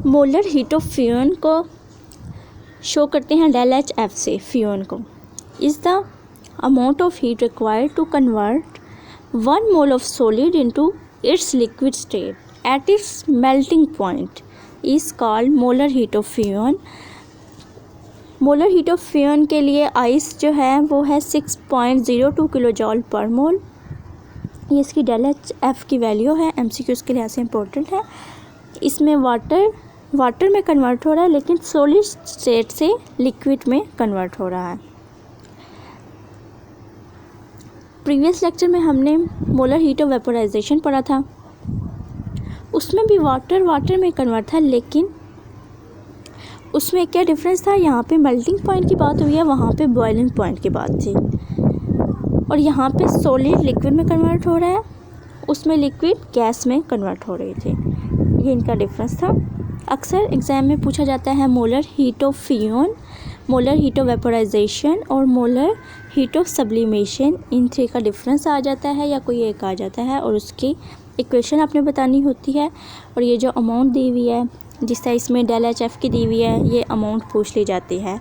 Molar heat of फ्यून को show करते हैं डेल एच एफ से। फ्यून को is the amount of heat required to convert 1 mole of solid into its liquid state at its melting point is called molar heat of fusion. Molar heat of fusion के लिए ice जो है वो है 6.02 kilo जॉल पर मोल। ये इसकी del H F की वैल्यू है, एमसीक्यूज़ के लिहाज से इम्पोर्टेंट है। इसमें वाटर में कन्वर्ट हो रहा है, लेकिन सॉलिड स्टेट से लिक्विड में कन्वर्ट हो रहा है। प्रीवियस लेक्चर में हमने मोलर हीट ऑफ वेपोराइजेशन पढ़ा था, उसमें भी वाटर में कन्वर्ट था, लेकिन उसमें क्या डिफरेंस था, यहाँ पे मेल्टिंग पॉइंट की बात हुई है, वहाँ पे बॉइलिंग पॉइंट की बात थी। और यहाँ पे सॉलिड लिक्विड में कन्वर्ट हो रहा है, उसमें लिक्विड गैस में कन्वर्ट हो रही थी। ये इनका डिफरेंस था। अक्सर एग्ज़ाम में पूछा जाता है molar heat of fusion, molar heat of vaporisation और मोलर हीट ऑफ सब्लिमेशन। इन 3 का डिफरेंस आ जाता है या कोई एक आ जाता है और उसकी इक्वेशन आपने बतानी होती है। और ये जो अमाउंट दी हुई है, जिस तरह इसमें डेल एच एफ की दी हुई है, ये अमाउंट पूछ ली जाती है।